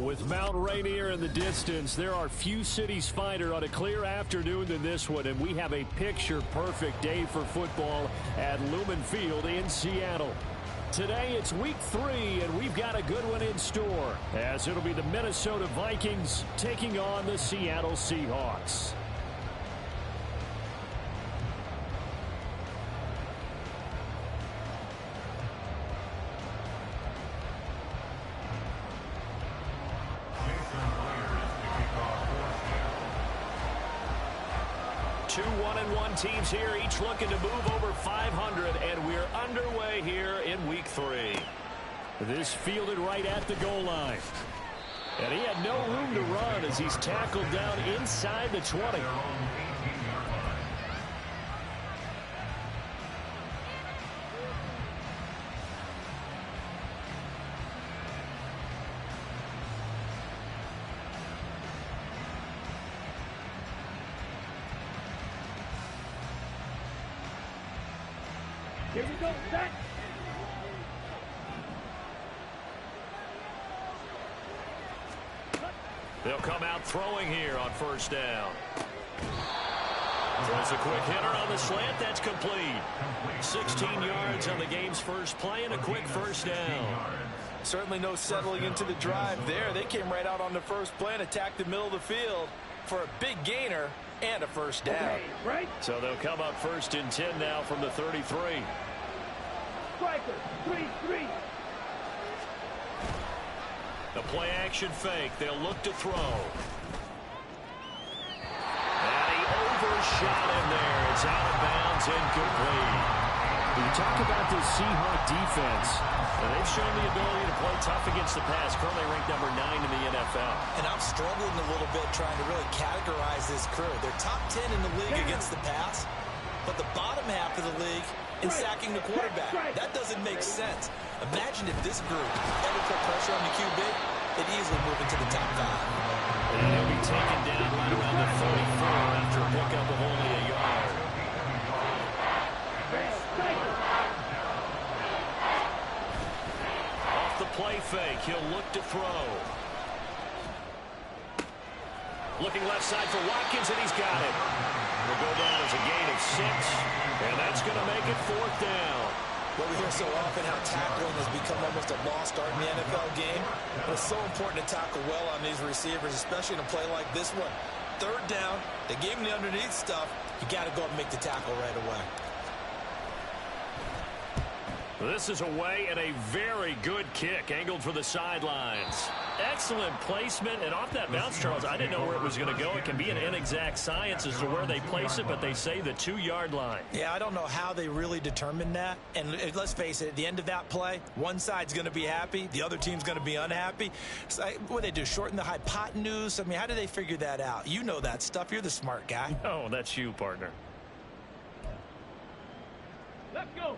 With Mount Rainier in the distance, there are few cities finer on a clear afternoon than this one, and we have a picture-perfect day for football at Lumen Field in Seattle. Today, it's week 3, and we've got a good one in store, as it'll be the Minnesota Vikings taking on the Seattle Seahawks. Two 1-1 teams here, each looking to move over 500, and we're underway here in week 3. This fielded right at the goal line. And he had no room to run as he's tackled down inside the 20. Here we go, Zach. They'll come out throwing here on first down. Throws a quick hitter on the slant. That's complete. 16 yards on the game's first play and a quick first down. Certainly no settling into the drive there. They came right out on the first play and attacked the middle of the field for a big gainer and a first down. Okay, right. So they'll come up first and 10 now from the 33. Striker, 3-3. The play action fake. They'll look to throw. And he overshot him there. It's out of bounds, incomplete. When you talk about this Seahawk defense, they've shown the ability to play tough against the pass. Currently ranked number 9 in the NFL. And I'm struggling a little bit trying to really categorize this crew. They're top 10 in the league against the pass, but the bottom half of the league in sacking the quarterback. That doesn't make sense. Imagine if this group ever put pressure on the QB, they'd easily move into the top 5. And he'll be taken down right around the 44 after a pickup of only a yard. Off the play fake, he'll look to throw. Looking left side for Watkins, and he's got it. Will go down as a gain of 6, and that's going to make it 4th down. Well, we hear so often how tackling has become almost a lost art in the NFL game. But it's so important to tackle well on these receivers, especially in a play like this one. 3rd down, they gave him the underneath stuff. You got to go and make the tackle right away. This is away and a very good kick angled for the sidelines. Excellent placement, and off that bounce, Charles, I didn't know where it was going to go. It can be an inexact science as to where they place it, but they say the 2-yard line. Yeah, I don't know how they really determined that. And let's face it, at the end of that play, one side's going to be happy, the other team's going to be unhappy. So, what do they do, shorten the hypotenuse? I mean, how do they figure that out? You know that stuff. You're the smart guy. Oh, that's you, partner. Let's go.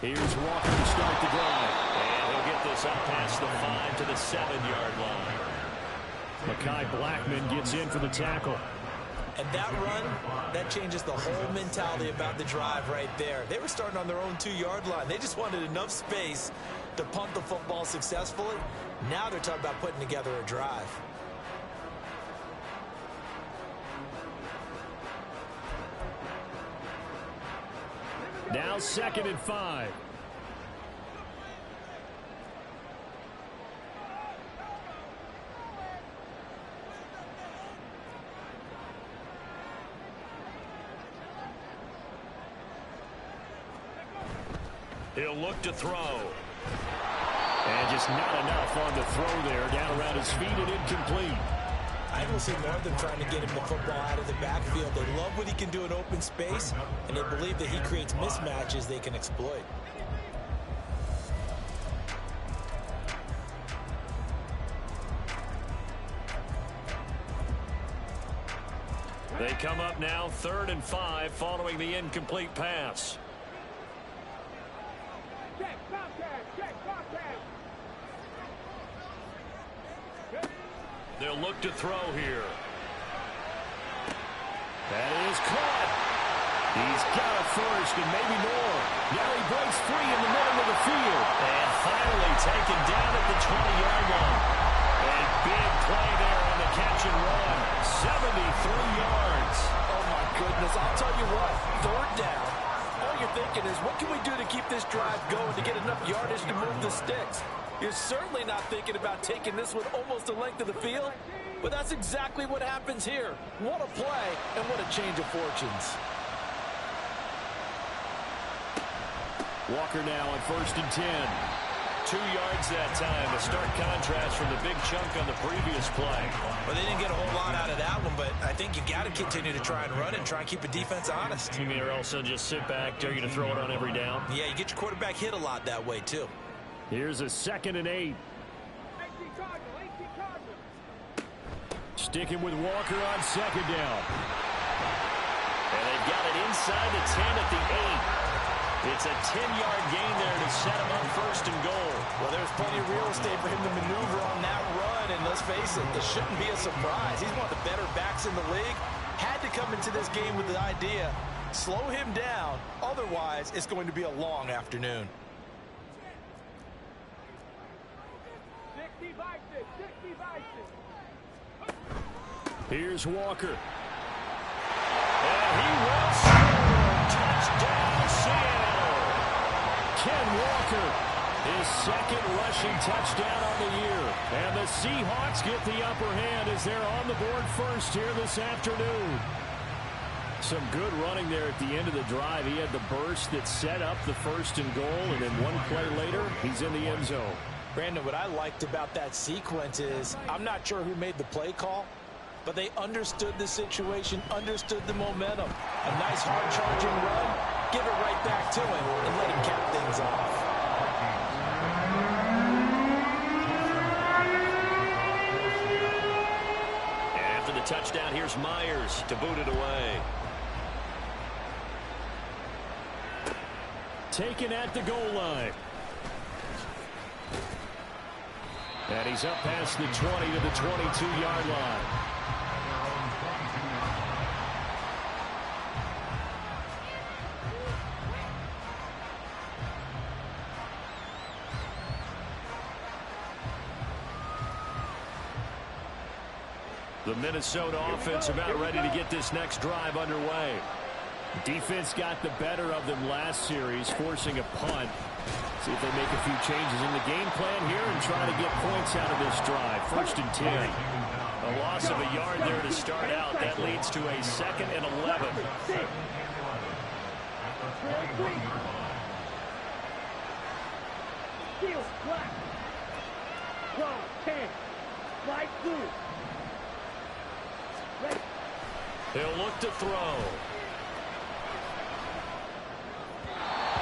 Here's Walker to start the drive. And he'll get this up past the 5 to the 7-yard line. Mekhi Blackmon gets in for the tackle. And that run, that changes the whole mentality about the drive right there. They were starting on their own 2-yard line. They just wanted enough space to punt the football successfully. Now they're talking about putting together a drive. Now 2nd and 5. He'll look to throw. And just not enough on the throw there. Down around his feet and incomplete. I don't see more of them trying to get him the football out of the backfield. They love what he can do in open space, and they believe that he creates mismatches they can exploit. They come up now 3rd and 5 following the incomplete pass. They'll look to throw here. That is caught. He's got a first and maybe more. Now he breaks free in the middle of the field. And finally taken down at the 20-yard line. A big play there on the catch and run. 73 yards. Oh, my goodness. I'll tell you what, third down. All you're thinking is, what can we do to keep this drive going to get enough yardage to move the sticks? You're certainly not thinking about taking this one almost the length of the field, but that's exactly what happens here. What a play and what a change of fortunes. Walker now on 1st and 10. 2 yards that time. A stark contrast from the big chunk on the previous play. Well, they didn't get a whole lot out of that one, but I think you got to continue to try and run and try and keep the defense honest. You mean, or also just sit back, dare you to throw it on every down? Yeah, you get your quarterback hit a lot that way, too. Here's a 2nd and 8. Sticking with Walker on 2nd down. And they've got it inside the 10 at the 8. It's a 10-yard gain there to set him up 1st and goal. Well, there's plenty of real estate for him to maneuver on that run, and let's face it, this shouldn't be a surprise. He's one of the better backs in the league. Had to come into this game with the idea, slow him down, otherwise it's going to be a long afternoon. Here's Walker. And he will score. Touchdown, Seattle. Ken Walker, his 2nd rushing touchdown on the year. And the Seahawks get the upper hand as they're on the board first here this afternoon. Some good running there at the end of the drive. He had the burst that set up the 1st and goal, and then one play later, he's in the end zone. Brandon, what I liked about that sequence is, I'm not sure who made the play call, but they understood the situation, understood the momentum. A nice hard-charging run, give it right back to him, and let him cap things off. And after the touchdown, here's Myers to boot it away. Taken at the goal line. And he's up past the 20 to the 22-yard line. The Minnesota offense about ready to get this next drive underway. Defense got the better of them last series, forcing a punt. See if they make a few changes in the game plan here and try to get points out of this drive. 1st and 10. A loss of a yard there to start out. That leads to a 2nd and 11. Steal, black. Go, 10. Slide through. He'll look to throw.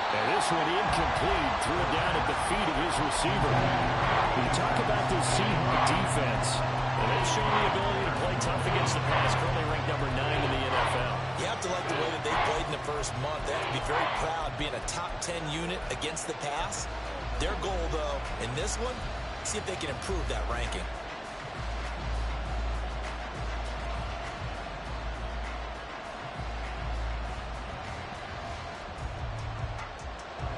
And this one incomplete. Threw it down at the feet of his receiver. When you talk about this Seahawks defense, and they've shown the ability to play tough against the pass, currently ranked number 9 in the NFL. You have to like the way that they played in the first month. They have to be very proud being a top 10 unit against the pass. Their goal, though, in this one, see if they can improve that ranking.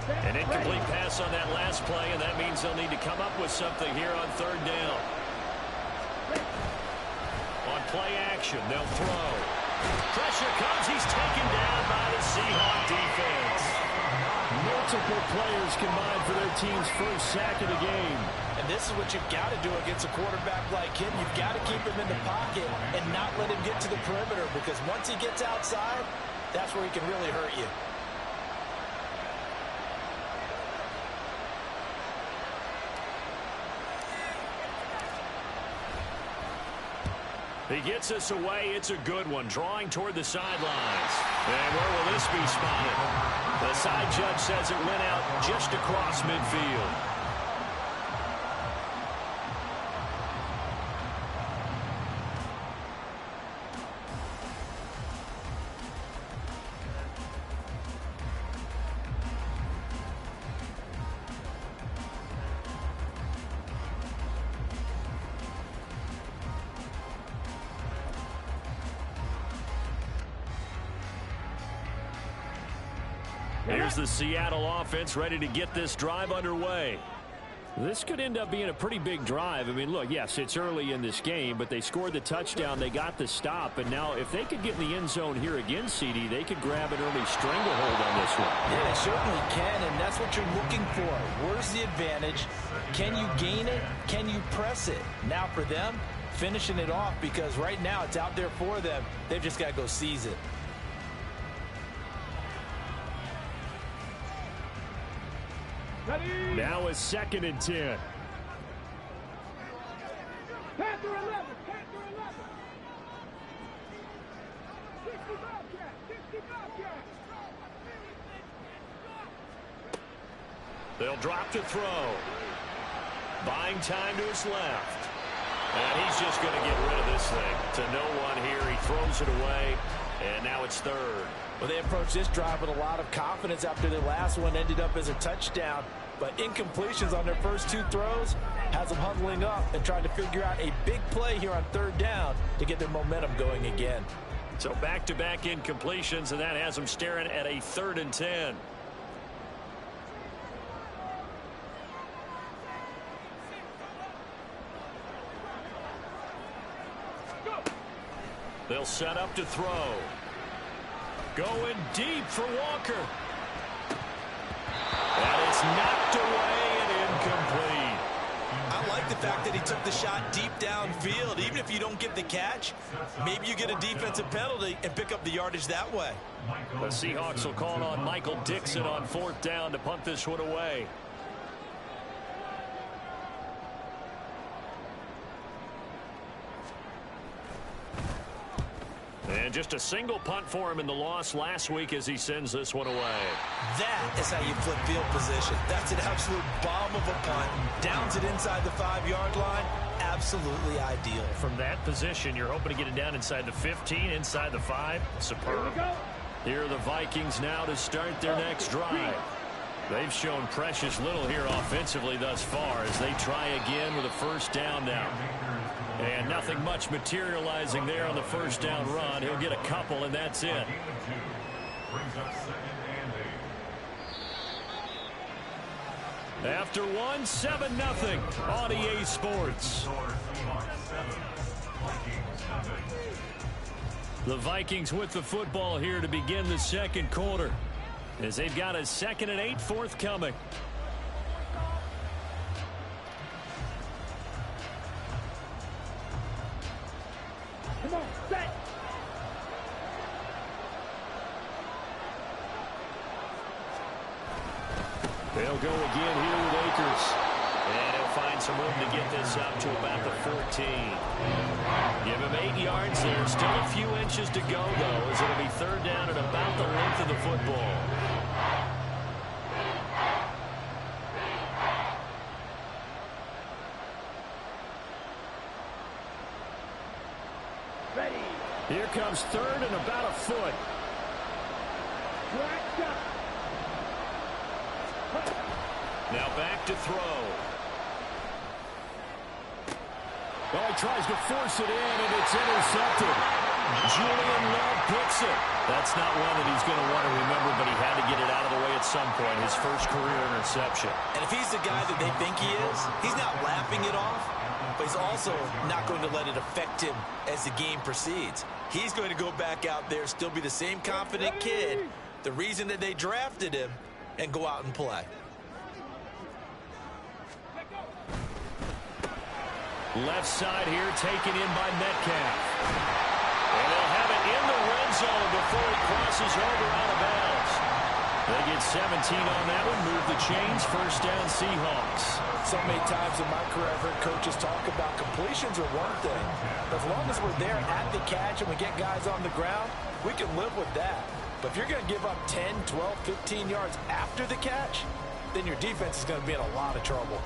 An incomplete pass on that last play, and that means they'll need to come up with something here on 3rd down. On play action, they'll throw. Pressure comes. He's taken down by the Seahawks defense. Multiple players combined for their team's first sack of the game. And this is what you've got to do against a quarterback like him. You've got to keep him in the pocket and not let him get to the perimeter, because once he gets outside, that's where he can really hurt you. He gets us away. It's a good one. Drawing toward the sidelines. And where will this be spotted? The side judge says it went out just across midfield. Here's the Seattle offense ready to get this drive underway. This could end up being a pretty big drive. I mean, look, yes, it's early in this game, but they scored the touchdown. They got the stop. And now if they could get in the end zone here again, CD, they could grab an early stranglehold on this one. Yeah, they certainly can, and that's what you're looking for. Where's the advantage? Can you gain it? Can you press it? Now for them, finishing it off, because right now it's out there for them. They've just got to go seize it. Now a 2nd and 10. Panther 11, Panther 11. 65 cat, 65 cat. They'll drop to throw. Buying time to his left. And he's just going to get rid of this thing to no one here. He throws it away, and now it's 3rd. Well, they approached this drive with a lot of confidence after their last one ended up as a touchdown. But incompletions on their first 2 throws has them huddling up and trying to figure out a big play here on 3rd down to get their momentum going again. So back-to-back incompletions, and that has them staring at a 3rd and 10. They'll set up to throw. Going deep for Walker. That is knocked away and incomplete. I like the fact that he took the shot deep downfield. Even if you don't get the catch, maybe you get a defensive penalty and pick up the yardage that way. The Seahawks will call on Michael Dixon on 4th down to punt this one away. And just a single punt for him in the loss last week as he sends this one away. That is how you flip field position. That's an absolute bomb of a punt. Downs it inside the 5-yard line. Absolutely ideal. From that position, you're hoping to get it down inside the 15, inside the 5. Superb. Here are the Vikings now to start their next drive. They've shown precious little here offensively thus far as they try again with a 1st down now. And nothing much materializing there on the 1st down run. He'll get a couple, and that's it. After 1, 7-0 on EA Sports. The Vikings with the football here to begin the 2nd quarter, as they've got a 2nd and 8 forthcoming. Come on, set. They'll go again here with Akers. And he'll find some room to get this up to about the 14. Give him 8 yards there. Still a few inches to go, though, as it'll be 3rd down at about the length of the football. Ready. Here comes 3rd and about a foot. Black shot. Now back to throw. Well, he tries to force it in, and it's intercepted. Julian Love picks it. That's not one that he's going to want to remember, but he had to get it out of the way at some point. His first career interception. And if he's the guy that they think he is, he's not laughing it off, but he's also not going to let it affect him as the game proceeds. He's going to go back out there, still be the same confident kid, the reason that they drafted him, and go out and play. Left side here taken in by Metcalf. And they'll have it in the red zone before he crosses over out of bounds. They get 17 on that one, move the chains, 1st down Seahawks. So many times in my career I've heard coaches talk about completions are one thing. But as long as we're there at the catch and we get guys on the ground, we can live with that. But if you're going to give up 10, 12, 15 yards after the catch, then your defense is going to be in a lot of trouble.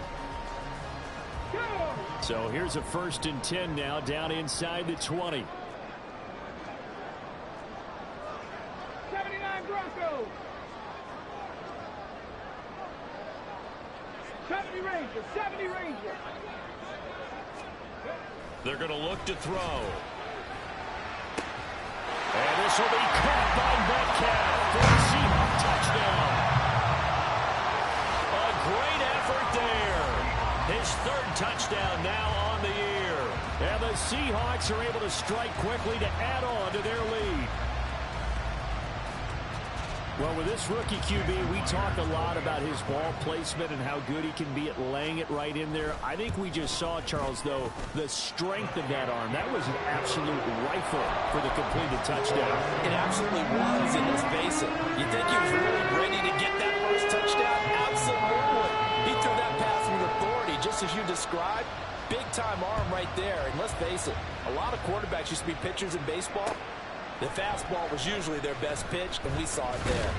So here's a 1st and 10 now, down inside the 20. 79 Broncos. 70 Rangers. 70 Rangers. They're going to look to throw. And this will be caught by Metcalf for a Seahawks touchdown. his third touchdown now on the year. And the Seahawks are able to strike quickly to add on to their lead. Well, with this rookie QB, we talk a lot about his ball placement and how good he can be at laying it right in there. I think we just saw, Charles, though, the strength of that arm. That was an absolute rifle for the completed touchdown. It absolutely was, and let's face it. You think he was really ready to get that first touchdown? Absolutely. He threw that pass with authority, just as you described. Big-time arm right there, and let's face it, a lot of quarterbacks used to be pitchers in baseball. The fastball was usually their best pitch, and we saw it there.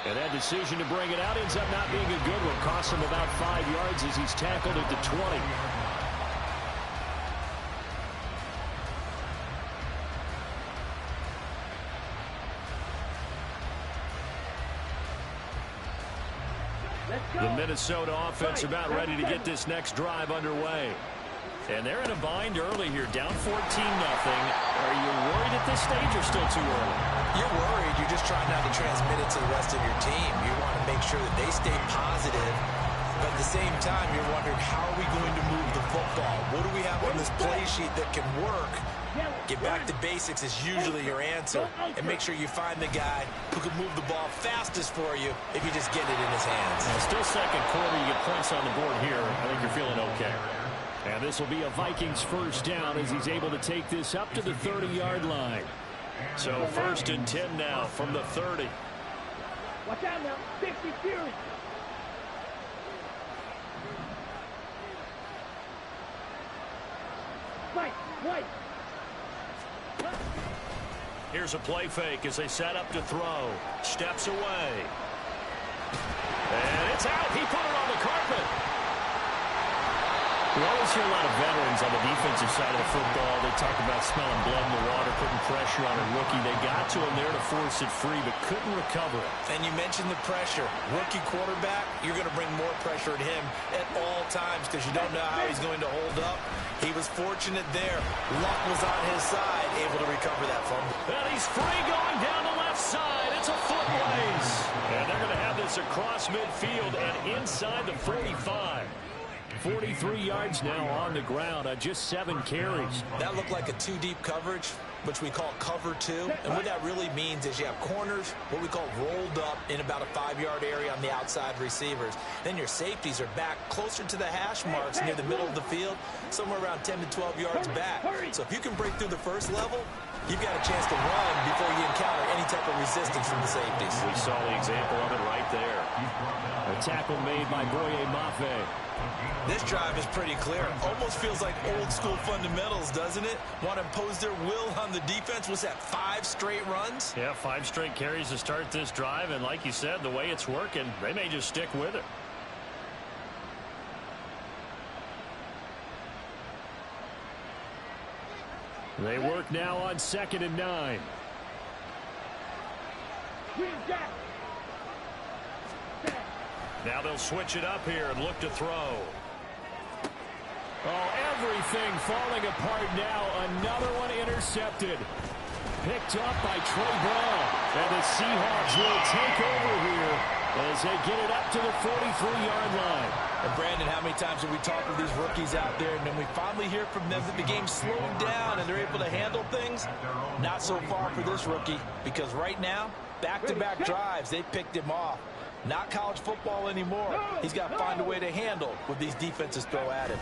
And that decision to bring it out ends up not being a good one. Costs him about 5 yards as he's tackled at the 20. The Minnesota offense about ready to get this next drive underway. And they're in a bind early here, down 14-0. Are you worried at this stage or still too early? You're worried. You're just trying not to transmit it to the rest of your team. You want to make sure that they stay positive. But at the same time, you're wondering, how are we going to move the football? What do we have on this play sheet that can work? Get back to basics is usually your answer. And make sure you find the guy who can move the ball fastest for you if you just get it in his hands. Now, still second quarter, you get points on the board here. I think you're feeling okay. And this will be a Vikings first down as he's able to take this up to the 30-yard line. So 1st and 10 now from the 30. Watch out now. 60 Fury. White. Here's a play fake as they set up to throw. Steps away. And it's out. He put it on the carpet. We always hear a lot of veterans on the defensive side of the football. They talk about smelling blood in the water, putting pressure on a rookie. They got to him there to force it free, but couldn't recover it. And you mentioned the pressure. Rookie quarterback, you're going to bring more pressure at him at all times because you don't know how he's going to hold up. He was fortunate there. Luck was on his side, able to recover that fumble. And he's free going down the left side. It's a foot race. And they're going to have this across midfield and inside the 45. 43 yards now on the ground on just 7 carries. That looked like a 2-deep coverage, which we call cover 2. And what that really means is you have corners, what we call rolled up in about a 5-yard area on the outside receivers. Then your safeties are back closer to the hash marks near the middle of the field, somewhere around 10 to 12 yards back. So if you can break through the first level, you've got a chance to run before you encounter any type of resistance from the safeties. We saw the example of it right there. A tackle made by Boye Mafe. This drive is pretty clear. Almost feels like old school fundamentals, doesn't it? Want to impose their will on the defense. Was that 5 straight runs? Yeah, 5 straight carries to start this drive. And like you said, the way it's working, they may just stick with it. They work now on 2nd and 9. Now they'll switch it up here and look to throw. Oh, everything falling apart now. Another one intercepted. Picked up by Trey Brown. And the Seahawks will take over here as they get it up to the 43-yard line. And Brandon, how many times have we talked with these rookies out there, and then we finally hear from them that the game's slowed down and they're able to handle things? Not so far for this rookie, because right now, back-to-back drives, they picked him off. Not college football anymore. He's got to find a way to handle what these defenses throw at him.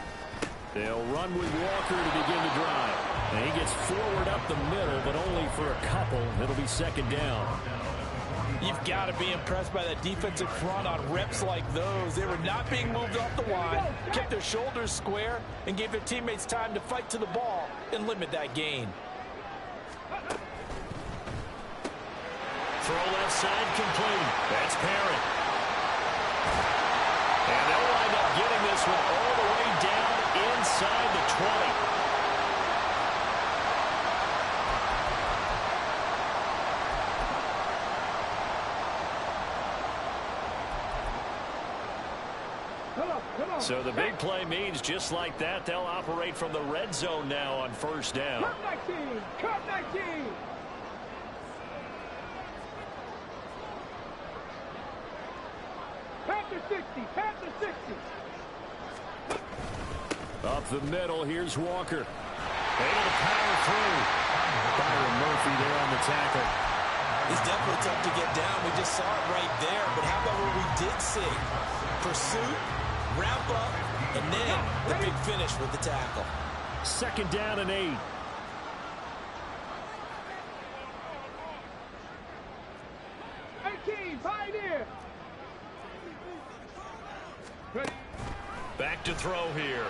They'll run with Walker to begin the drive. And he gets forward up the middle, but only for a couple. It'll be 2nd down. You've got to be impressed by that defensive front on reps like those. They were not being moved off the line, kept their shoulders square, and gave their teammates time to fight to the ball and limit that gain. Throw left side complete. That's Parrott. And they'll wind up getting this one all the way down inside the 20. So the big play means just like that, they'll operate from the red zone now on 1st down. Cut 19! Cut 19! Panther 60! Panther 60! Up the middle, here's Walker. Able to power through. Byron Murphy there on the tackle. It's definitely tough to get down. We just saw it right there. But how about what we did see? Pursuit, wrap up, and then the big finish with the tackle. 2nd down and 8. Pioneer. Back to throw here.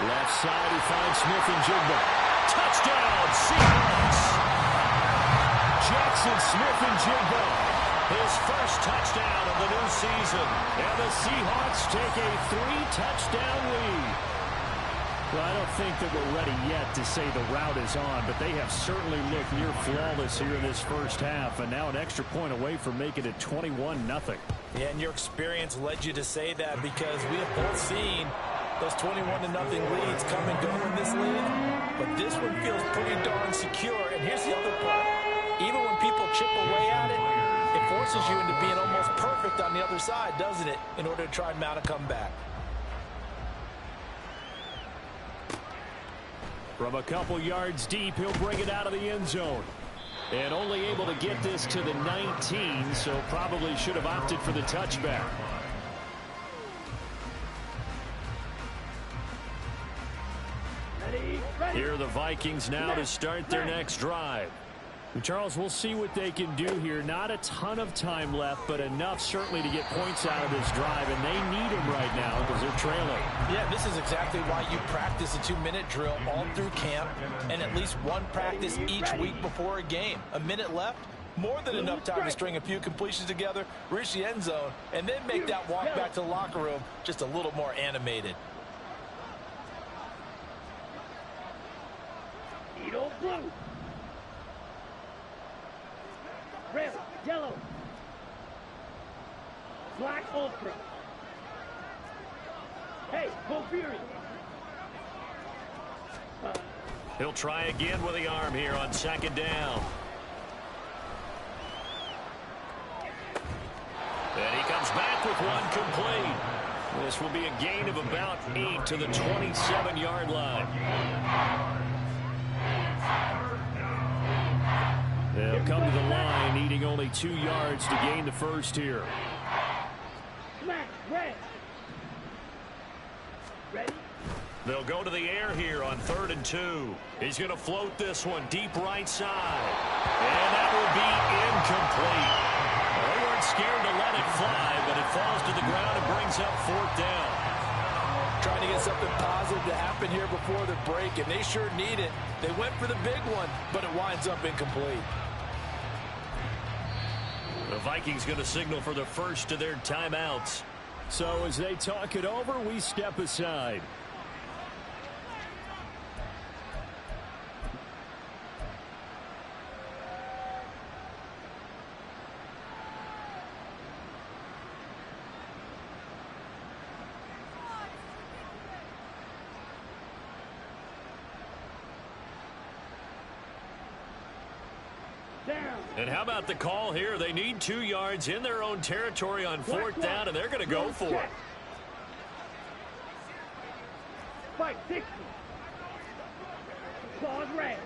Left side, he finds Smith-Njigba. Touchdown, Seahawks! Jackson Smith-Njigba, his first touchdown of the new season. And the Seahawks take a 3-touchdown lead. Well, I don't think that we're ready yet to say the route is on, but they have certainly looked near flawless here in this first half, and now an extra point away from making it 21-0. Yeah, and your experience led you to say that because we have both seen those 21-0 leads come and go in this league, but this one feels pretty darn secure. And here's the other part. Even when people chip away at it, it forces you into being almost perfect on the other side, doesn't it, in order to try and mount a comeback. From a couple yards deep, he'll bring it out of the end zone. And only able to get this to the 19, so probably should have opted for the touchback. Here are the Vikings now to start their next drive. Charles, we'll see what they can do here. Not a ton of time left, but enough certainly to get points out of this drive, and they need them right now because they're trailing. Yeah, this is exactly why you practice a 2-minute drill all through camp and at least one practice each week before a game. A minute left, more than enough time to string a few completions together, reach the end zone, and then make that walk back to the locker room just a little more animated. Edo blue. Red, yellow, black ultra. Hey, go Fury. He'll try again with the arm here on 2nd down. And he comes back with one complete. This will be a gain of about 8 to the 27-yard line. They'll come to the line, needing only 2 yards to gain the first here. Smack, red. Ready? They'll go to the air here on 3rd and 2. He's going to float this one deep right side. And that will be incomplete. Well, they weren't scared to let it fly, but it falls to the ground and brings up 4th down. Trying to get something positive to happen here before the break, and they sure need it. They went for the big one, but it winds up incomplete. The Vikings going to signal for the first of their timeouts. So as they talk it over, we step aside. And how about the call here? They need 2 yards in their own territory on 4th down, and they're going to go for it. 560. Claws red.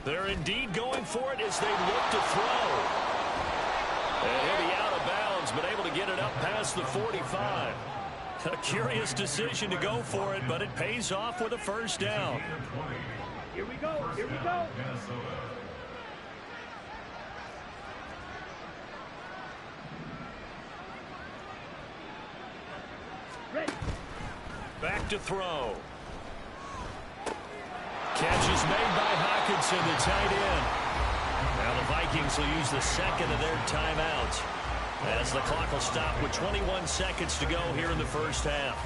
They're indeed going for it as they look to throw. And he'll be out of bounds, but able to get it up past the 45. A curious decision to go for it, but it pays off with a 1st down. Here we go. Here we go. Ready. Back to throw. Catch is made by Hockenson, the tight end. Now the Vikings will use the 2nd of their timeouts as the clock will stop with 21 seconds to go here in the first half.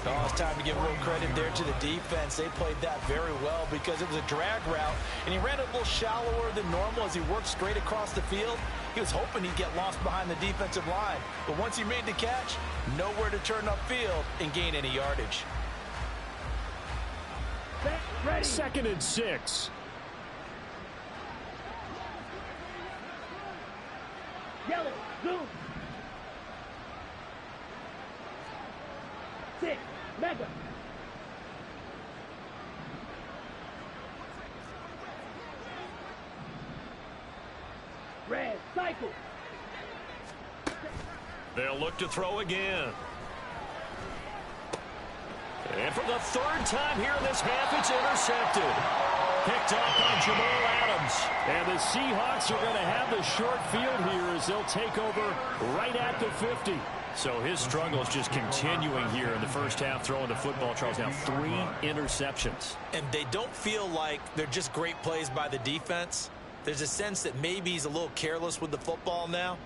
Oh, it's time to give a little credit there to the defense. They played that very well because it was a drag route, and he ran a little shallower than normal as he worked straight across the field. He was hoping he'd get lost behind the defensive line, but once he made the catch, nowhere to turn upfield and gain any yardage. Ready. 2nd and 6. Yellow, zoom. Red, cycle. They'll look to throw again. And for the third time here in this half, it's intercepted. Picked up by Jamal Adams. And the Seahawks are going to have the short field here as they'll take over right at the 50. So his struggle is just continuing here in the first half, throwing the football. Charles, now 3 interceptions. And they don't feel like they're just great plays by the defense. There's a sense that maybe he's a little careless with the football now.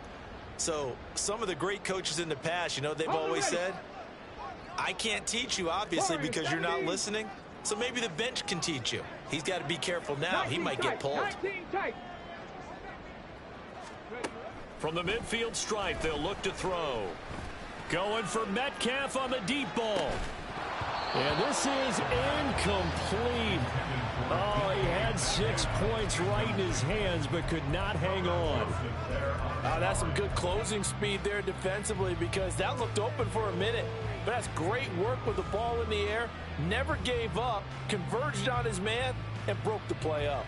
So some of the great coaches in the past, you know, they've always said, I can't teach you, obviously, because you're not listening. So maybe the bench can teach you. He's got to be careful now. He might get pulled. From the midfield stripe, they'll look to throw. Going for Metcalf on the deep ball. And this is incomplete. Oh, he had 6 points right in his hands, but could not hang on. That's some good closing speed there defensively, because that looked open for a minute. But that's great work with the ball in the air. Never gave up, converged on his man, and broke the play up.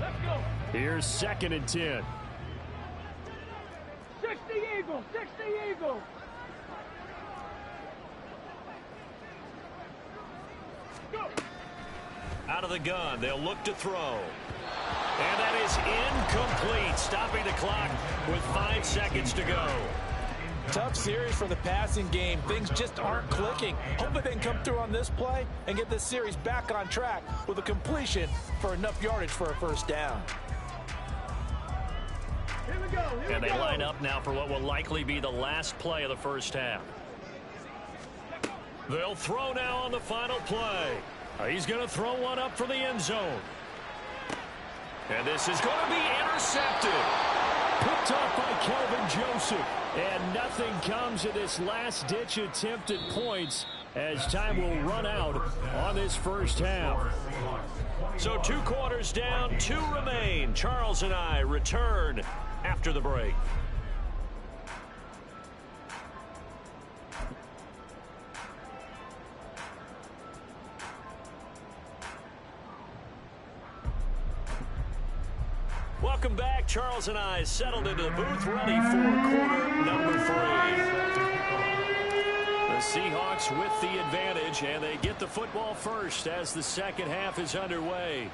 Let's go. Here's 2nd and 10. 60 Eagles, 60 Eagles. Go. Out of the gun, they'll look to throw. And that is incomplete, stopping the clock with 5 seconds to go. Tough series for the passing game. Things just aren't clicking. Hopefully they can come through on this play and get this series back on track with a completion for enough yardage for a first down. Here we go. And they line up now for what will likely be the last play of the first half. They'll throw now on the final play. He's going to throw one up for the end zone. And this is going to be intercepted. Picked off by Kelvin Joseph. And nothing comes of this last-ditch attempt at points as time will run out on this first half. So 2 quarters down, 2 remain. Charles and I return after the break. Welcome back. Charles and I settled into the booth, ready for quarter number 3. The Seahawks with the advantage, and they get the football first as the second half is underway.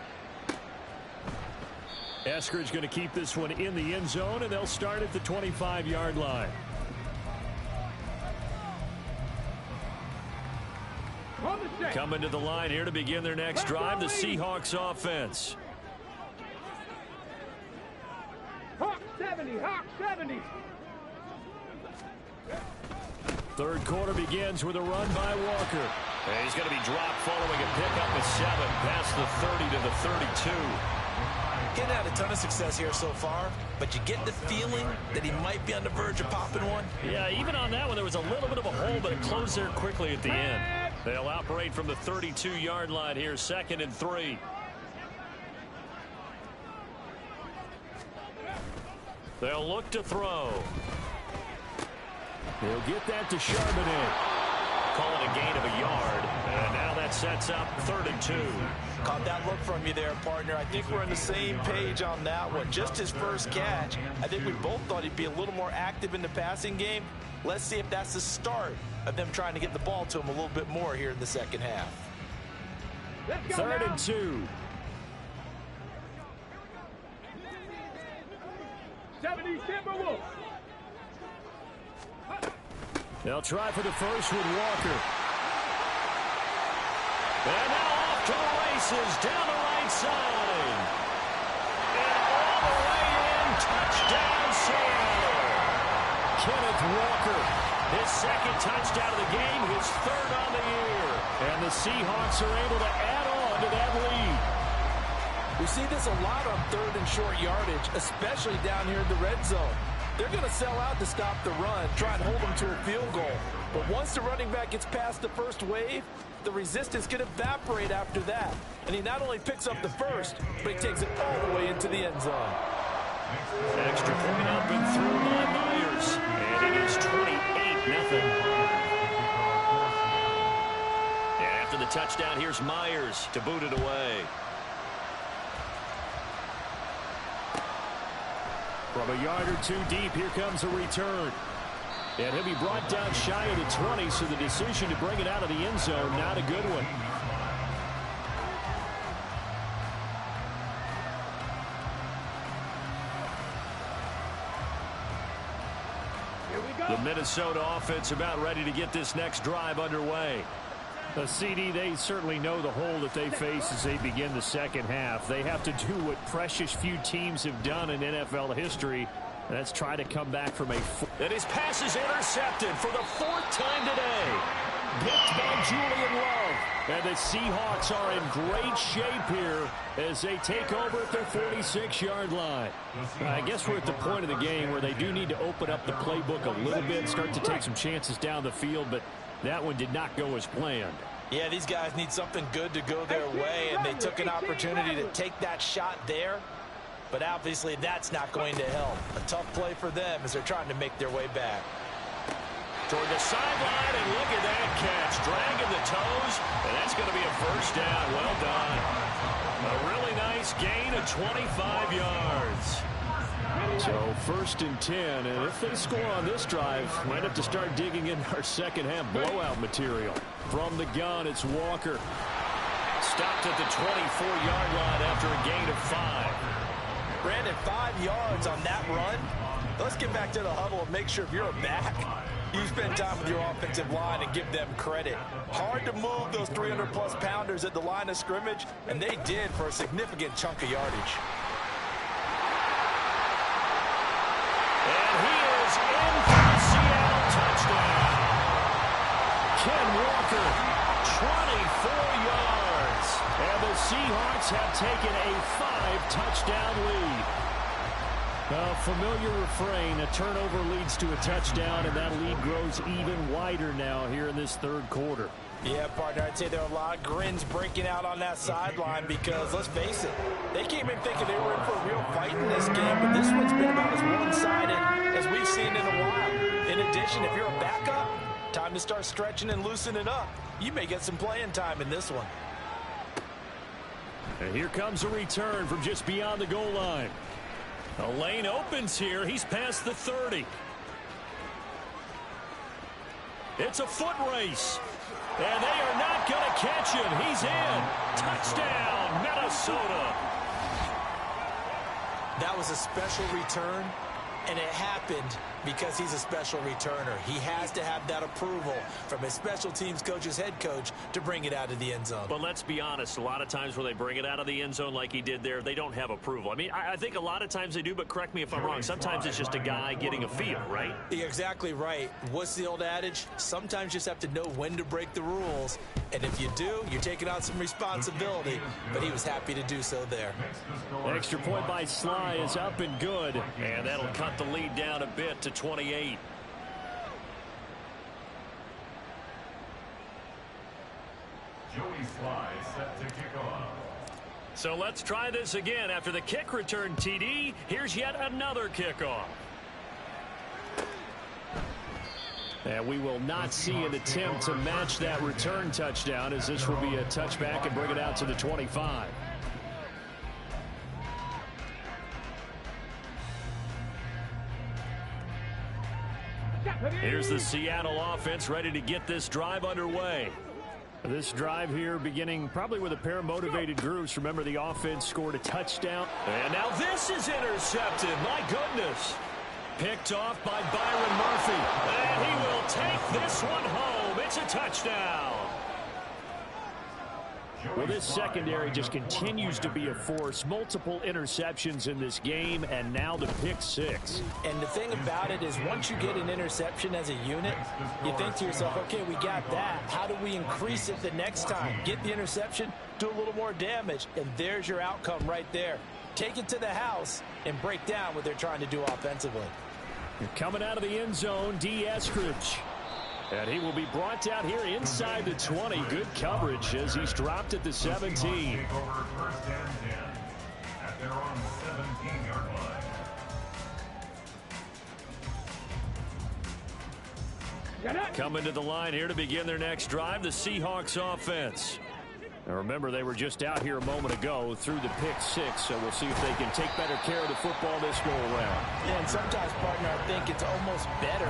Eskridge going to keep this one in the end zone, and they'll start at the 25-yard line. Coming to the line here to begin their next drive, the Seahawks offense. Hawk 70, Hawk 70. Third quarter begins with a run by Walker. And he's going to be dropped following a pickup of 7 past the 30 to the 32. Getting had a ton of success here so far, but you get the feeling that he might be on the verge of popping one. Yeah, even on that one, there was a little bit of a hole, but it closed there quickly at the end. They'll operate from the 32-yard line here, 2nd and 3. They'll look to throw. They'll get that to Charbonnet. Call it a gain of a yard. And now that sets up 3rd and 2. Caught that look from you there, partner. I think we're on the same page on that one. Just his first catch. I think we both thought he'd be a little more active in the passing game. Let's see if that's the start of them trying to get the ball to him a little bit more here in the second half. 3rd and 2. 70 Timberwolves. They'll try for the first with Walker. And now off to the races down the right side. And all the way in, touchdown Seattle. Kenneth Walker, his 2nd touchdown of the game, his 3rd on the year. And the Seahawks are able to add on to that lead. We see this a lot on 3rd and short yardage, especially down here in the red zone. They're going to sell out to stop the run, try and hold them to a field goal. But once the running back gets past the first wave, the resistance can evaporate after that. And he not only picks up the first, but he takes it all the way into the end zone. Extra point up and through by Myers. And it is 28-0. And after the touchdown. Here's Myers to boot it away. From a yard or two deep, here comes a return. And he'll be brought down shy of the 20, so the decision to bring it out of the end zone, not a good one. The Minnesota offense about ready to get this next drive underway. The CD, they certainly know the hole that they face as they begin the second half. They have to do what precious few teams have done in NFL history. That's try to come back from a... And his pass is intercepted for the 4th time today. Picked by Julian Love. And the Seahawks are in great shape here as they take over at their 46-yard line. I guess we're at the point of the game where they do need to open up the playbook a little bit, start to take some chances down the field, but that one did not go as planned. Yeah, these guys need something good to go their way, and they took an opportunity to take that shot there. But obviously that's not going to help. A tough play for them as they're trying to make their way back. Toward the sideline, and look at that catch. Dragging the toes, and that's going to be a first down. Well done. A really nice gain of 25 yards. So 1st and 10, and if they score on this drive, might have to start digging in our second half blowout material. From the gun, it's Walker. Stopped at the 24-yard line after a gain of 5. Brandon, 5 yards on that run. Let's get back to the huddle and make sure if you're a back, you spend time with your offensive line and give them credit. Hard to move those 300-plus pounders at the line of scrimmage, and they did for a significant chunk of yardage. And he is in for the Seattle touchdown. Ken Walker, 24 yards. And the Seahawks have taken a 5-touchdown lead. A familiar refrain, a turnover leads to a touchdown, and that lead grows even wider now here in this 3rd quarter. Yeah, partner, I'd say there are a lot of grins breaking out on that sideline because, let's face it, they came in thinking they were in for a real fight in this game, but this one's been about as one-sided as we've seen in a while. In addition, if you're a backup, time to start stretching and loosening up. You may get some playing time in this one. And here comes a return from just beyond the goal line. A lane opens here. He's past the 30. It's a foot race. And they are not going to catch him. He's in. Touchdown, Minnesota. That was a special return, and it happened because he's a special returner. He has to have that approval from his special teams coach's head coach to bring it out of the end zone. But let's be honest, a lot of times when they bring it out of the end zone like he did there, they don't have approval. I mean, I think a lot of times they do, but correct me if I'm wrong. Sometimes it's just a guy getting a feel, right? You're exactly right. What's the old adage? Sometimes you just have to know when to break the rules. And if you do, you're taking on some responsibility. But he was happy to do so there. Extra point by Sly is up and good. And that'll cut the lead down a bit to 28. Joey Sly set to kick off. So let's try this again. After the kick return, TD, here's yet another kickoff. And we will not see an attempt to match that return touchdown, as this will be a touchback and bring it out to the 25. Here's the Seattle offense ready to get this drive underway. This drive here beginning probably with a pair of motivated groups. Remember, the offense scored a touchdown. And now this is intercepted. My goodness. Picked off by Byron Murphy. And he will take this one home. It's a touchdown. Well, this secondary just continues to be a force. Multiple interceptions in this game, and now the pick 6. And the thing about it is once you get an interception as a unit, you think to yourself, okay, we got that. How do we increase it the next time? Get the interception, do a little more damage, and there's your outcome right there. Take it to the house and break down what they're trying to do offensively. Coming out of the end zone, D. Eskridge. And he will be brought down here inside the 20. Good coverage as he's dropped at the 17. Take over 1st and 10 at their own 17-yard line. Coming to the line here to begin their next drive, the Seahawks offense. Now remember, they were just out here a moment ago through the pick six, so we'll see if they can take better care of the football this go around. Yeah, and sometimes, partner, I think it's almost better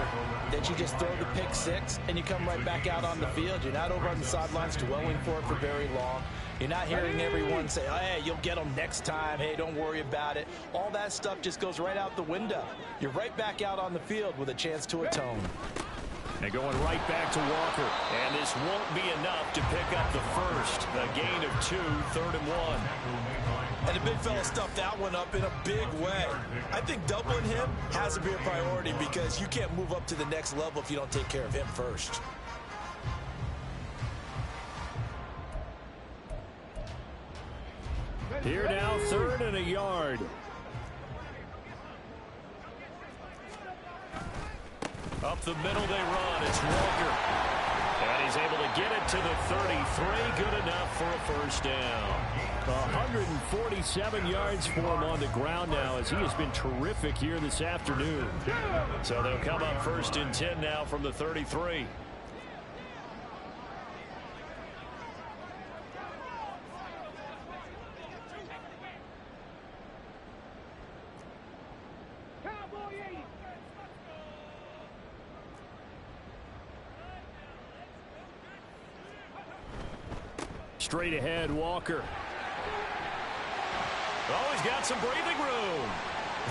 that you just throw the pick six and you come right back out on the field. You're not over on the sidelines dwelling for it for very long. You're not hearing everyone say, oh, hey, you'll get them next time. Hey, don't worry about it. All that stuff just goes right out the window. You're right back out on the field with a chance to atone. And going right back to Walker. And this won't be enough to pick up the first. A gain of 2, 3rd and 1. And the big fella stuffed that one up in a big way. I think doubling him has to be a priority because you can't move up to the next level if you don't take care of him first. Here now, 3rd and a yard. Up the middle they run. It's Walker. And he's able to get it to the 33. Good enough for a first down. 147 yards for him on the ground now as he has been terrific here this afternoon. So they'll come up 1st and 10 now from the 33. Straight ahead, Walker. Oh, he's got some breathing room.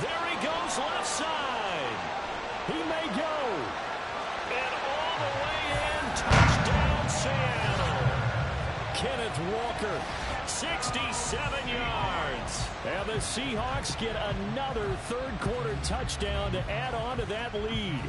There he goes, left side. He may go. And all the way in, touchdown, Seattle. Kenneth Walker, 67 yards. And the Seahawks get another third-quarter touchdown to add on to that lead.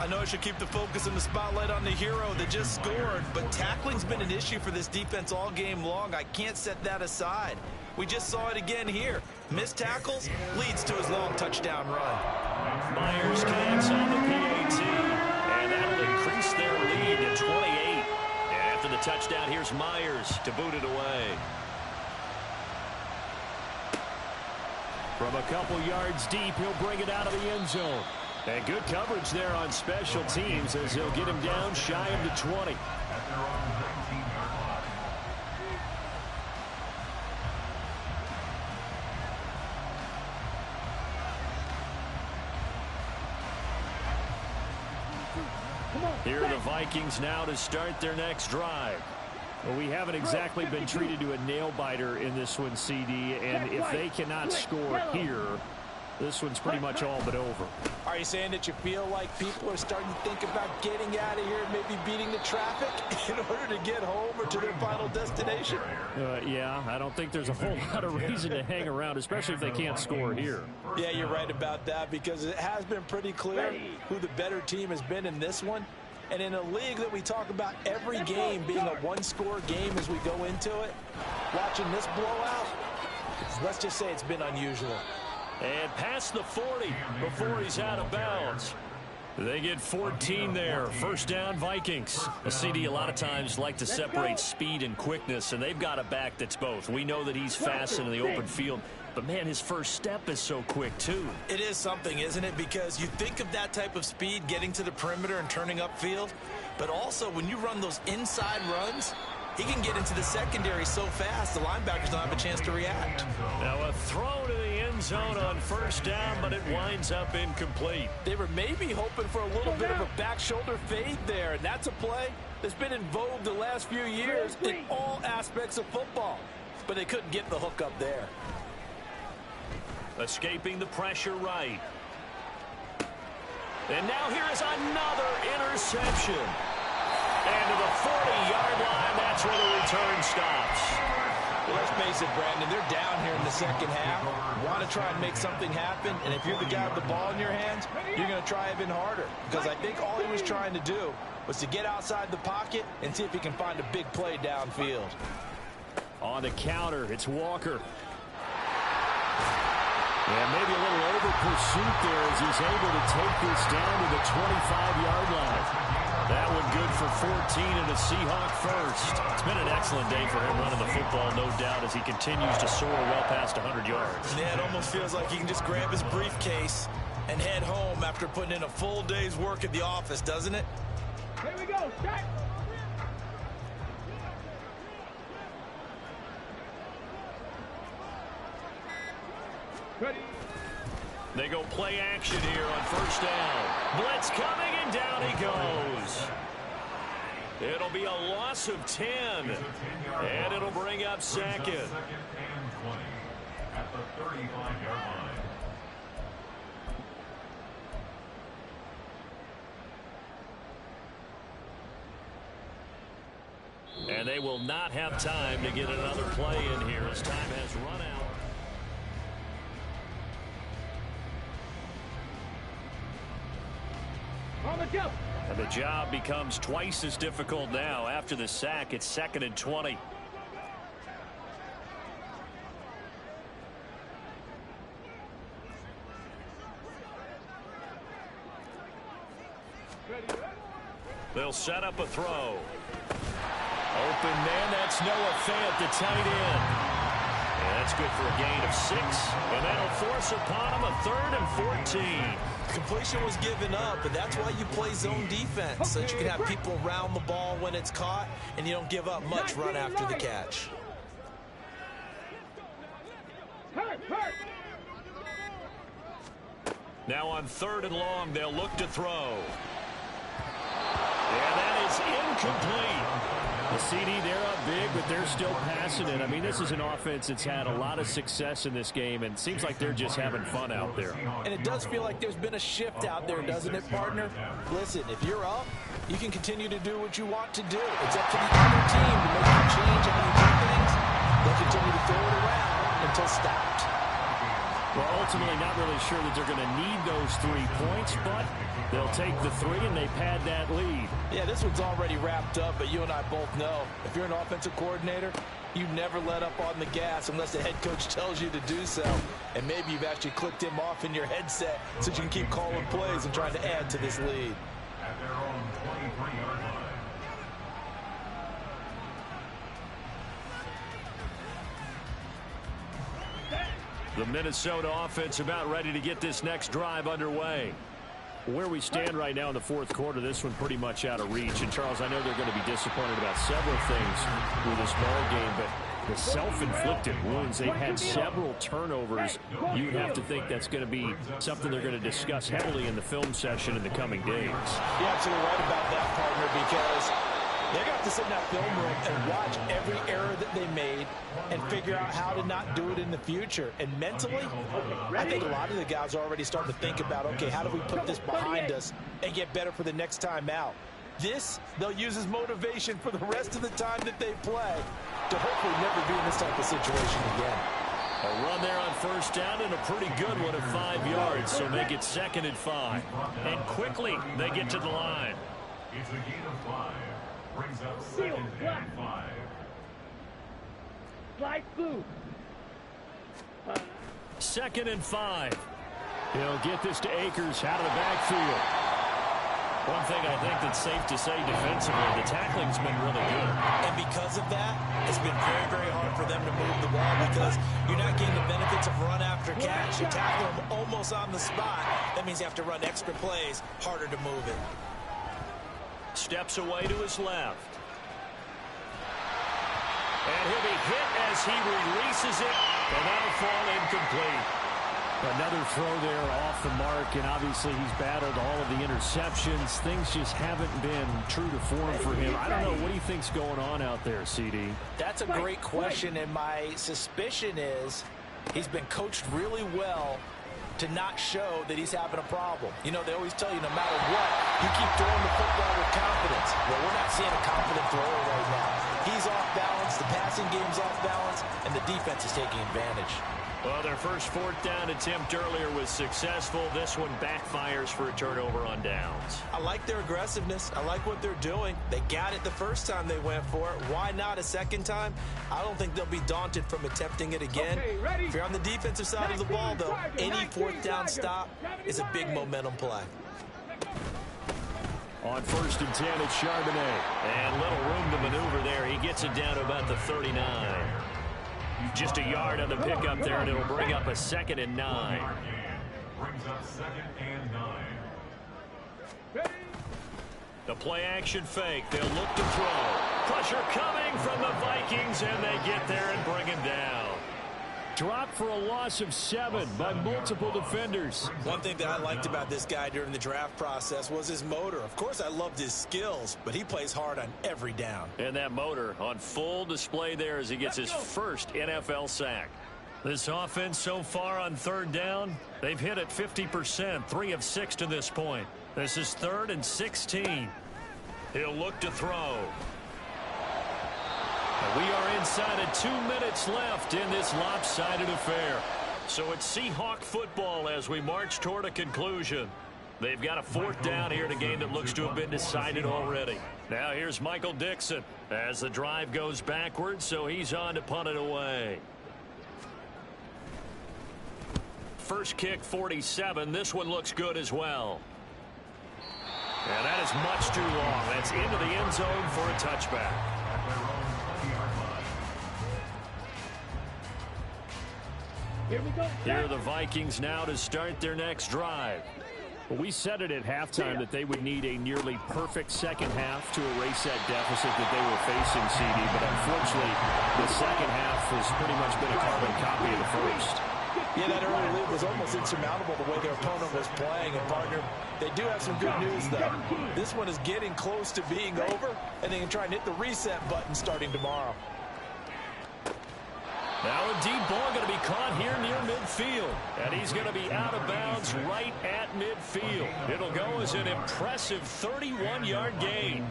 I know I should keep the focus and the spotlight on the hero that just scored, but tackling's been an issue for this defense all game long. I can't set that aside. We just saw it again here. Missed tackles leads to his long touchdown run. Myers connects on the PAT, and that'll increase their lead to 28. And after the touchdown, here's Myers to boot it away. From a couple yards deep, he'll bring it out of the end zone. And good coverage there on special teams as he'll get him down shy of the 20. Here are the Vikings now to start their next drive. Well, we haven't exactly been treated to a nail-biter in this one, CD, and if they cannot score here, this one's pretty much all but over. Are you saying that you feel like people are starting to think about getting out of here and maybe beating the traffic in order to get home or to their final destination? Yeah, I don't think there's a whole lot of reason to hang around, especially if they can't score here. Yeah, you're right about that because it has been pretty clear who the better team has been in this one. And in a league that we talk about every game being a one-score game as we go into it, watching this blowout, let's just say it's been unusual. And past the 40 before he's out of bounds. They get 14 there. First down, Vikings. A CD a lot of times like to separate speed and quickness, and they've got a back that's both. We know that he's fast in the open field, but, man, his first step is so quick, too. It is something, isn't it? Because you think of that type of speed getting to the perimeter and turning upfield, but also when you run those inside runs, he can get into the secondary so fast the linebackers don't have a chance to react. Now a throw to the end zone on first down, but it winds up incomplete. They were maybe hoping for a little bit of a back shoulder fade there, and that's a play that's been in vogue the last few years in all aspects of football. But they couldn't get the hook up there. Escaping the pressure right. And now here is another interception. And to the 40-yard line, that's where the return stops. Well, let's face it, Brandon, they're down here in the second half. Want to try and make something happen, and if you're the guy with the ball in your hands, you're going to try even harder. Because I think all he was trying to do was to get outside the pocket and see if he can find a big play downfield. On the counter, it's Walker. And maybe a little over pursuit there as he's able to take this down to the 25-yard line. That one good for 14 and a Seahawk first. It's been an excellent day for him running the football, no doubt, as he continues to soar well past 100 yards. Yeah, it almost feels like he can just grab his briefcase and head home after putting in a full day's work at the office, doesn't it? Here we go. Check. Ready. They go play action here on first down. Blitz coming, and down he goes. It'll be a loss of 10. And it'll bring up second. Second and 20 at the 35-yard line. And they will not have time to get another play in here as time has run out. On the jump. And the job becomes twice as difficult now. After the sack, it's 2nd and 20. They'll set up a throw. Open man, that's Noah Fant, the tight end. And that's good for a gain of 6. And that'll force upon him a 3rd and 14. Completion was given up, but that's why you play zone defense, so that you can have people around the ball when it's caught, and you don't give up much run after the catch. Hurt, hurt. Now on 3rd and long, they'll look to throw. And that is incomplete. The CD, they're up big, but they're still passing it. I mean, this is an offense that's had a lot of success in this game, and it seems like they're just having fun out there. And it does feel like there's been a shift out there, doesn't it, partner? Listen, if you're up, you can continue to do what you want to do. It's up to the other team to make you change how you do things. They'll continue to throw it around until stopped. Well, ultimately, not really sure that they're going to need those 3 points, but they'll take the 3 and they pad that lead. Yeah, this one's already wrapped up, but you and I both know if you're an offensive coordinator, you never let up on the gas unless the head coach tells you to do so. And maybe you've actually clicked him off in your headset so you can keep calling plays and trying to add to this lead. At their own 23-yard line. The Minnesota offense about ready to get this next drive underway. Where we stand right now in the 4th quarter, this one pretty much out of reach. And, Charles, I know they're going to be disappointed about several things with this ball game, but the self-inflicted wounds, they've had several turnovers. You'd have to think that's going to be something they're going to discuss heavily in the film session in the coming days. You're absolutely right about that, partner, because they're going to have to sit in that film room and watch every error that they made and figure out how to not do it in the future. And mentally, I think a lot of the guys are already starting to think about, okay, how do we put this behind us and get better for the next time out? This, they'll use as motivation for the rest of the time that they play to hopefully never be in this type of situation again. A run there on first down and a pretty good one at 5 yards, so make it 2nd and 5. And quickly, they get to the line. It's a gain of 5. Brings up 2nd and 5. Light blue. 2nd and 5. He'll get this to Akers out of the backfield. One thing I think that's safe to say defensively, the tackling's been really good. And because of that, it's been very, very hard for them to move the ball because you're not getting the benefits of run after catch. You tackle them almost on the spot. That means you have to run extra plays, harder to move it. Steps away to his left. And he'll be hit as he releases it, and that'll fall incomplete. Another throw there off the mark, and obviously he's battled all of the interceptions. Things just haven't been true to form for him. I don't know. What do you think's going on out there, CD? That's a great question, and my suspicion is he's been coached really well to not show that he's having a problem. You know, they always tell you no matter what, you keep throwing the football with confidence. Well, we're not seeing a confident thrower right now. He's off balance, the passing game's off balance, and the defense is taking advantage. Well, their first 4th down attempt earlier was successful. This one backfires for a turnover on downs. I like their aggressiveness. I like what they're doing. They got it the first time they went for it. Why not a second time? I don't think they'll be daunted from attempting it again. Okay, if you're on the defensive side of the ball, though, any 4th down stop is a big momentum play. On 1st and 10, it's Charbonnet. And little room to maneuver there. He gets it down to about the 39. Just a yard on the pickup there, and it'll bring up a 2nd and 9. Brings up 2nd and 9. The play action fake. They'll look to throw. Pressure coming from the Vikings, and they get there and bring him down. Dropped for a loss of 7 by multiple defenders. One thing that I liked about this guy during the draft process was his motor. Of course, I loved his skills, but he plays hard on every down. And that motor on full display there as he gets his first NFL sack. This offense so far on 3rd down, they've hit it 50%, 3 of 6 to this point. This is 3rd and 16. He'll look to throw. We are inside of 2 minutes left in this lopsided affair. So it's Seahawk football as we march toward a conclusion. They've got a 4th down here in a game that looks to have been decided already. Now here's Michael Dixon as the drive goes backwards, so he's on to punt it away. First kick, 47. This one looks good as well. And that is much too long. That's into the end zone for a touchback. Here we go. Here are the Vikings now to start their next drive. Well, we said it at halftime that they would need a nearly perfect second half to erase that deficit that they were facing, CD. But unfortunately, the second half has pretty much been a carbon copy of the first. Yeah, that early lead was almost insurmountable the way their opponent was playing. And, partner, they do have some good news, though. This one is getting close to being over, and they can try and hit the reset button starting tomorrow. Now a deep ball going to be caught here near midfield. And he's going to be out of bounds right at midfield. It'll go as an impressive 31-yard gain.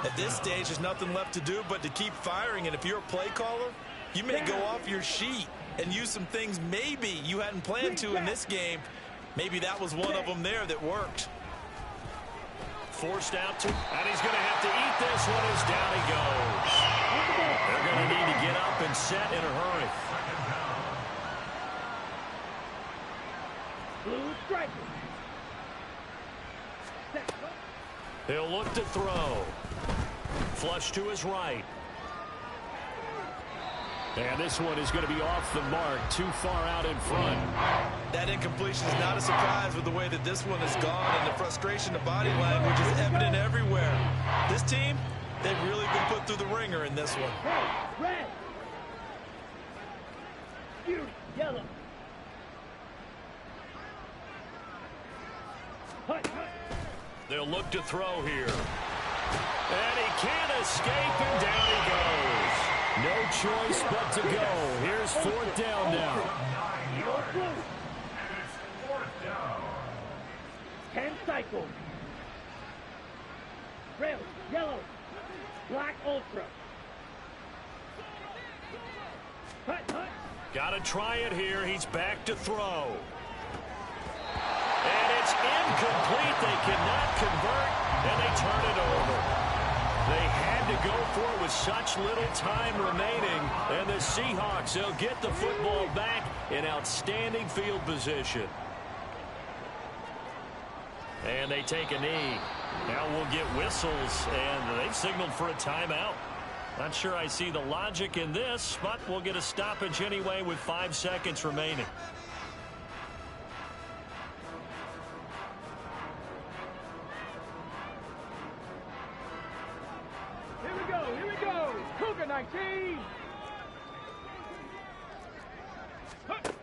At this stage, there's nothing left to do but to keep firing. And if you're a play caller, you may go off your sheet and use some things maybe you hadn't planned to in this game. Maybe that was one of them there that worked. Forced out to, and he's going to have to eat this one as down he goes. They're going to need to get up and set in a hurry. Blue striker. He'll look to throw. Flush to his right. And this one is going to be off the mark, too far out in front. That incompletion is not a surprise with the way that this one has gone, and the frustration of body language is evident everywhere. This team, they've really been put through the ringer in this one. Red. You, yellow. Hut, hut. They'll look to throw here. And he can't escape, and down he goes. No choice but to go. Here's 4th down now. 10 cycles. Red, yellow, black ultra. Hut, hut. Got to try it here. He's back to throw. And it's incomplete. They cannot convert, and they turn it over. They had to go for it with such little time remaining. And the Seahawks, they'll get the football back in outstanding field position. And they take a knee. Now we'll get whistles, and they've signaled for a timeout. Not sure I see the logic in this, but we'll get a stoppage anyway with 5 seconds remaining. Here we go. Cougar 19. Hut.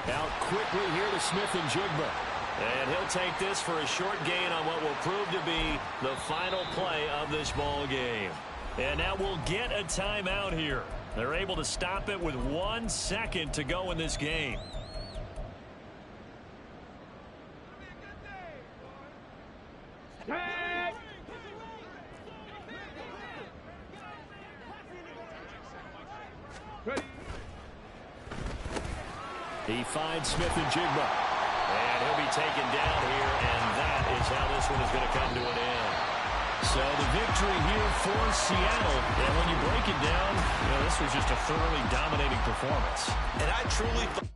Out quickly here to Smith-Njigba. And he'll take this for a short gain on what will prove to be the final play of this ball game. And now we'll get a timeout here. They're able to stop it with 1 second to go in this game. Tag. Ready. He finds Smith-Njigba. And he'll be taken down here, and that is how this one is going to come to an end. So the victory here for Seattle. And when you break it down, this was just a thoroughly dominating performance. And I truly thought